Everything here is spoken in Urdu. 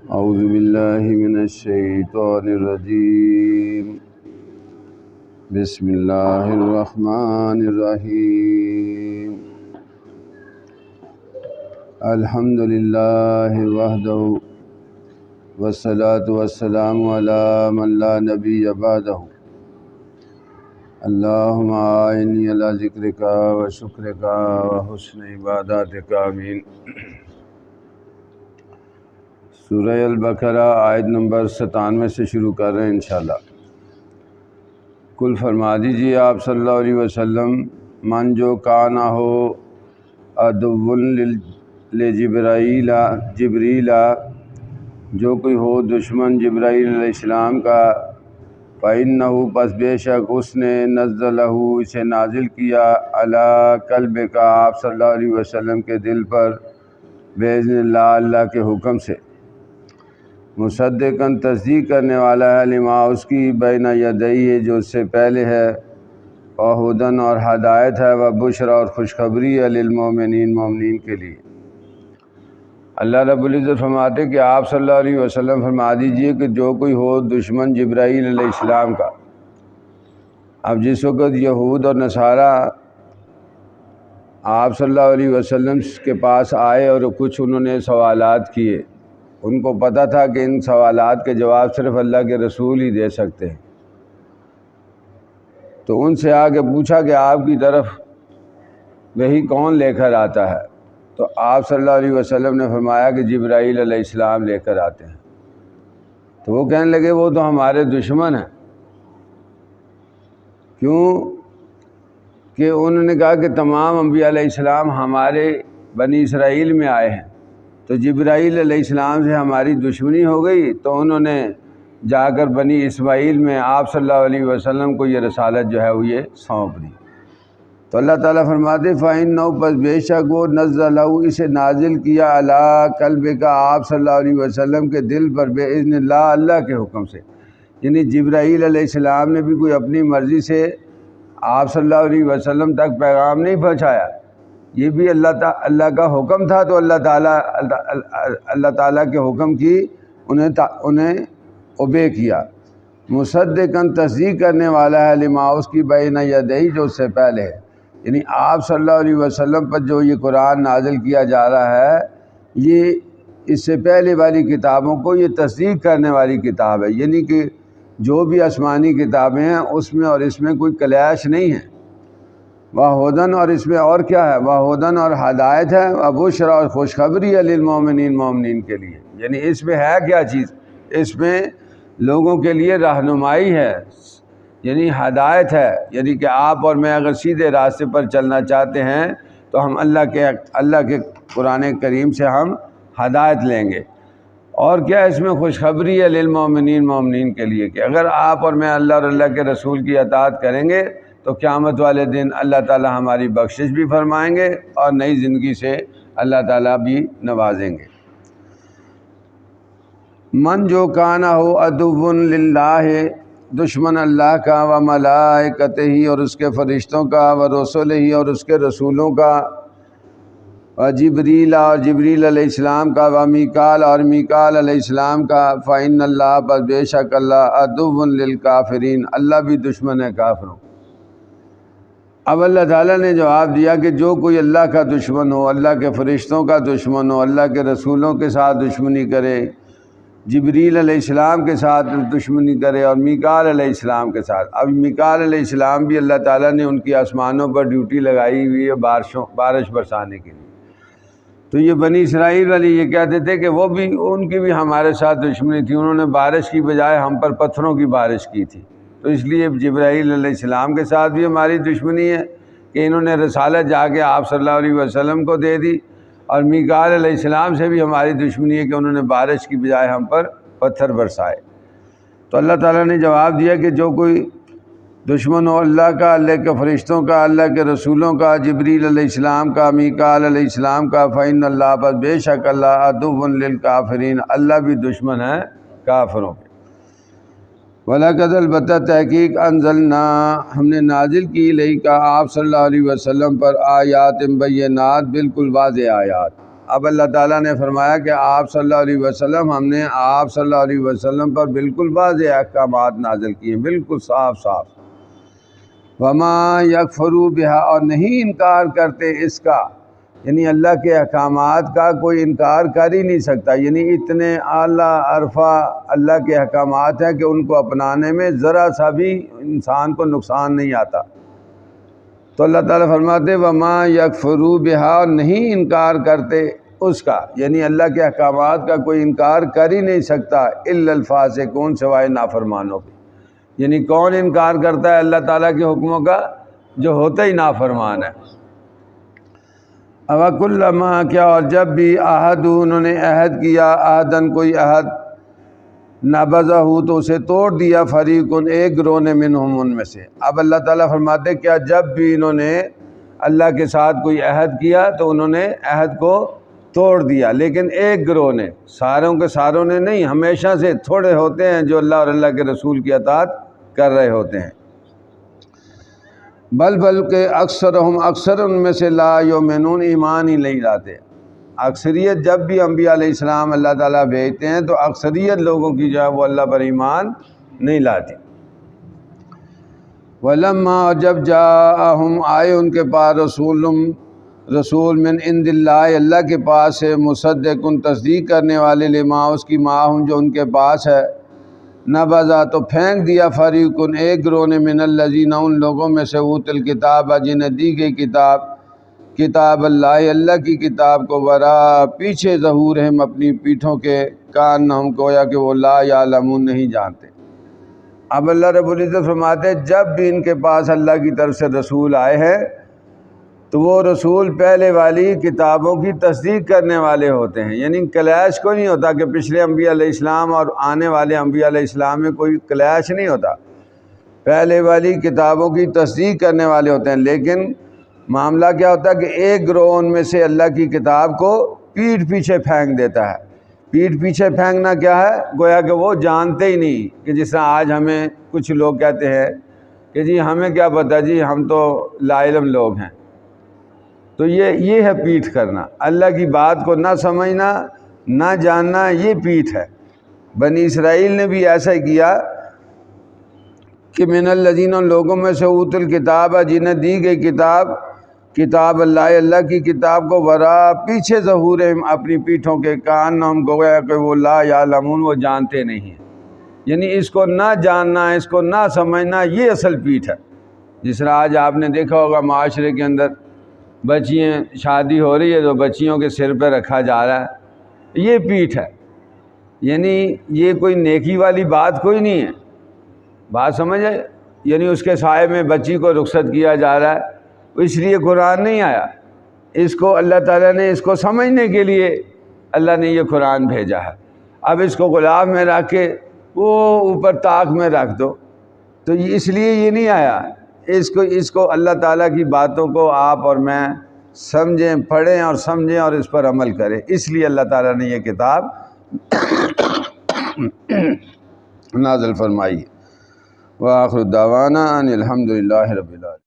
اعوذ باللہ من الشیطان الرجیم بسم اللہ الرحمن الرحیم الحمد للہ وحدہ والصلاة والسلام علی من لا نبی بعدہ اللہم اعنی علی ذکرک و شکرک و حسن عبادتک آمین۔ سورہ البقرہ آیت نمبر 97 سے شروع کر رہے ہیں انشاءاللہ۔ کل فرما دیجیے آپ صلی اللہ علیہ وسلم، من جو کانا ہو عدو جبریل، جو کوئی ہو دشمن جبرائیل علیہ السلام کا، فإنہ پس بے شک اس نے نزلہ اسے نازل کیا علی قلبک آپ صلی اللہ علیہ وسلم کے دل پر، بإذن اللہ اللہ کے حکم سے، مصدقاً تصدیق کرنے والا ہے، لما اس کی بین یدیہ جو اس سے پہلے ہے، اور ہدن اور ہدایت ہے، و بشرا اور خوشخبری ہے، للمؤمنین مومنین کے لیے۔ اللہ رب العزت فرماتے کہ آپ صلی اللہ علیہ وسلم فرما دیجئے کہ جو کوئی ہو دشمن جبرائیل علیہ السلام کا۔ اب جس وقت یہود اور نصارہ آپ صلی اللہ علیہ وسلم کے پاس آئے اور کچھ انہوں نے سوالات کیے، ان کو پتہ تھا کہ ان سوالات کے جواب صرف اللہ کے رسول ہی دے سکتے ہیں، تو ان سے آ کے پوچھا کہ آپ کی طرف وہی کون لے کر آتا ہے؟ تو آپ صلی اللہ علیہ وسلم نے فرمایا کہ جبرائیل علیہ السلام لے کر آتے ہیں۔ تو وہ کہنے لگے وہ تو ہمارے دشمن ہیں۔ کیوں کہ انہوں نے کہا کہ تمام انبیاء علیہ السلام ہمارے بنی اسرائیل میں آئے ہیں، تو جبرائیل علیہ السلام سے ہماری دشمنی ہو گئی، تو انہوں نے جا کر بنی اسماعیل میں آپ صلی اللہ علیہ وسلم کو یہ رسالت جو ہے وہ یہ سونپ دی۔ تو اللہ تعالیٰ فرماتے فإنہ پس بے شک وہ نزلہ اسے نازل کیا علی قلبک آپ صلی اللہ علیہ وسلم کے دل پر، بإذن اللہ اللہ کے حکم سے، یعنی جبرائیل علیہ السلام نے بھی کوئی اپنی مرضی سے آپ صلی اللہ علیہ وسلم تک پیغام نہیں پہنچایا، یہ بھی اللہ کا حکم تھا، تو اللہ تعالیٰ کے حکم کی انہیں اوبے کیا، مصدقاً تصدیق کرنے والا ہے، لما اس کی بین یدیہ جو اس سے پہلے ہے، یعنی آپ صلی اللہ علیہ وسلم پر جو یہ قرآن نازل کیا جا رہا ہے، یہ اس سے پہلے والی کتابوں کو یہ تصدیق کرنے والی کتاب ہے، یعنی کہ جو بھی آسمانی کتابیں ہیں اس میں اور اس میں کوئی کلیش نہیں ہے۔ وہدن اور اس میں اور کیا ہے؟ وہدن اور ہدایت ہے، وبشرا اور خوشخبری ہے، للمؤمنین مومنین کے لیے، یعنی اس میں ہے کیا چیز؟ اس میں لوگوں کے لیے رہنمائی ہے، یعنی ہدایت ہے، یعنی کہ آپ اور میں اگر سیدھے راستے پر چلنا چاہتے ہیں تو ہم اللہ کے قرآن کریم سے ہم ہدایت لیں گے۔ اور کیا اس میں خوشخبری ہے، للمؤمنین مومنین کے لیے، کہ اگر آپ اور میں اللہ اور اللہ کے رسول کی اطاعت کریں گے تو قیامت والے دن اللہ تعالی ہماری بخشش بھی فرمائیں گے اور نئی زندگی سے اللہ تعالیٰ بھی نوازیں گے۔ من جو کانا ہو عدو للہ، دشمن اللہ کا، و ملائکتہ اور اس کے فرشتوں کا، و رسولہ اور اس کے رسولوں کا، و جبریل اور جبریل علیہ السلام کا، و میکال اور میکال علیہ السلام کا، فإن اللہ پر بے شک اللہ عدو للکافرین اللہ بھی دشمن ہے کافروں۔ اب اللہ تعالیٰ نے جواب دیا کہ جو کوئی اللہ کا دشمن ہو، اللہ کے فرشتوں کا دشمن ہو، اللہ کے رسولوں کے ساتھ دشمنی کرے، جبریل علیہ السلام کے ساتھ دشمنی کرے اور میکال علیہ السلام کے ساتھ۔ اب میکال علیہ السلام بھی اللہ تعالیٰ نے ان کی آسمانوں پر ڈیوٹی لگائی ہوئی ہے بارش برسانے کے لیے، تو یہ بنی اسرائیل والے یہ کہتے تھے کہ وہ بھی ان کی بھی ہمارے ساتھ دشمنی تھی، انہوں نے بارش کی بجائے ہم پر پتھروں کی بارش کی تھی، تو اس لیے جبرائیل علیہ السلام کے ساتھ بھی ہماری دشمنی ہے کہ انہوں نے رسالت جا کے آپ صلی اللہ علیہ وسلم کو دے دی، اور میکال علیہ السلام سے بھی ہماری دشمنی ہے کہ انہوں نے بارش کی بجائے ہم پر پتھر برسائے۔ تو اللہ تعالیٰ نے جواب دیا کہ جو کوئی دشمن ہو اللہ کا، اللہ کے فرشتوں کا، اللہ کے رسولوں کا، جبریل علیہ السلام کا، میکال علیہ السلام کا، فإن اللہ پر بے شک اللہ عدو للکافرین اللہ بھی دشمن ہے کافروں کے۔ وَلَقَدْ البتہ تحقیق انزلنا ہم نے نازل کی کا آپ صلی اللہ علیہ وسلم پر آیات بینات بالکل واضح آیات، اب اللہ تعالیٰ نے فرمایا کہ آپ صلی اللہ علیہ وسلم، ہم نے آپ صلی اللہ علیہ وسلم پر بالکل واضح احکامات نازل کیے، بالکل صاف صاف۔ وما یکفروا بہا، اور نہیں انکار کرتے اس کا، یعنی اللہ کے احکامات کا کوئی انکار کر ہی نہیں سکتا، یعنی اتنے اعلیٰ عرفہ اللہ کے احکامات ہیں کہ ان کو اپنانے میں ذرا سا بھی انسان کو نقصان نہیں آتا۔ تو اللہ تعالیٰ فرماتے وما یکفروا بہا، اور نہیں انکار کرتے اس کا، یعنی اللہ کے احکامات کا کوئی انکار کر ہی نہیں سکتا الا الفاسقون، سوائے نافرمانوں کے۔ یعنی کون انکار کرتا ہے اللہ تعالیٰ کے حکموں کا؟ جو ہوتا ہی نافرمان ہے۔ اوکلما، کیا اور جب بھی عہدوا، انہوں نے عہد کیا، عہدن کوئی عہد، نبذہ تو اسے توڑ دیا، فریقن ایک گروہ نے منہم ان میں سے۔ اب اللہ تعالیٰ فرماتے کیا جب بھی انہوں نے اللہ کے ساتھ کوئی عہد کیا تو انہوں نے عہد کو توڑ دیا، لیکن ایک گروہ نے، ساروں کے ساروں نے نہیں، ہمیشہ سے تھوڑے ہوتے ہیں جو اللہ اور اللہ کے رسول کی اطاعت کر رہے ہوتے ہیں۔ بلکہ اکثرہم، اکثر ان میں سے لا یؤمنون، ایمان ہی نہیں لاتے۔ اکثریت جب بھی انبیاء علیہ السلام اللہ تعالیٰ بھیجتے ہیں تو اکثریت لوگوں کی جو ہے وہ اللہ پر ایمان نہیں لاتی۔ ولما، اور جب جاءہم، آئے ان کے پاس، رسول من عند اللہ، اللہ کے پاس ہے، مصدق، تصدیق کرنے والے، لما، اس کی معہم، جو ان کے پاس ہے، نبذا، تو پھینک دیا، فریقن ایک گروہ نے، من الذین، ان لوگوں میں سے، اوتوا الکتاب، جنہیں دی گئی کتاب، کتاب اللہ، اللہ کی کتاب کو، ورا، پیچھے، ظہورہم، اپنی پیٹھوں کے، کانہم، گویا کہ وہ لا یعلمون، نہیں جانتے۔ اب اللہ رب العزت فرماتے جب بھی ان کے پاس اللہ کی طرف سے رسول آئے ہیں تو وہ رسول پہلے والی کتابوں کی تصدیق کرنے والے ہوتے ہیں، یعنی کلیش کوئی نہیں ہوتا کہ پچھلے انبیاء علیہ السلام اور آنے والے انبیاء علیہ السلام میں کوئی کلیش نہیں ہوتا، پہلے والی کتابوں کی تصدیق کرنے والے ہوتے ہیں۔ لیکن معاملہ کیا ہوتا ہے کہ ایک گروہ ان میں سے اللہ کی کتاب کو پیٹھ پیچھے پھینک دیتا ہے۔ پیٹھ پیچھے پھینکنا کیا ہے؟ گویا کہ وہ جانتے ہی نہیں، کہ جس طرح آج ہمیں کچھ لوگ کہتے ہیں کہ جی ہمیں کیا پتہ جی، ہم تو لا علم لوگ ہیں۔ تو یہ ہے پیٹھ کرنا، اللہ کی بات کو نہ سمجھنا، نہ جاننا، یہ پیٹھ ہے۔ بنی اسرائیل نے بھی ایسا ہی کیا کہ من الذین، لوگوں میں سے، اوتوا الکتاب، جنہیں دی گئی کتاب، کتاب اللہ، اللہ کی کتاب کو، ورا، پیچھے، ظہورہم، اپنی پیٹھوں کے، کانہم، گویا کہ وہ لا یعلمون، وہ جانتے نہیں ہیں۔ یعنی اس کو نہ جاننا، اس کو نہ سمجھنا، یہ اصل پیٹھ ہے۔ جس طرح آج آپ نے دیکھا ہوگا معاشرے کے اندر بچیاں، شادی ہو رہی ہے تو بچیوں کے سر پہ رکھا جا رہا ہے، یہ پیٹھ ہے۔ یعنی یہ کوئی نیکی والی بات کوئی نہیں ہے، بات سمجھے؟ یعنی اس کے سائے میں بچی کو رخصت کیا جا رہا ہے، اس لیے قرآن نہیں آیا، اس کو اللہ تعالیٰ نے اس کو سمجھنے کے لیے اللہ نے یہ قرآن بھیجا ہے۔ اب اس کو غلاف میں رکھ کے وہ اوپر طاق میں رکھ دو، تو اس لیے یہ نہیں آیا۔ اس کو اللہ تعالیٰ کی باتوں کو آپ اور میں سمجھیں، پڑھیں اور سمجھیں اور اس پر عمل کریں، اس لیے اللہ تعالیٰ نے یہ کتاب نازل فرمائی۔ وآخر دعوانا ان الحمد للہ رب العالمین۔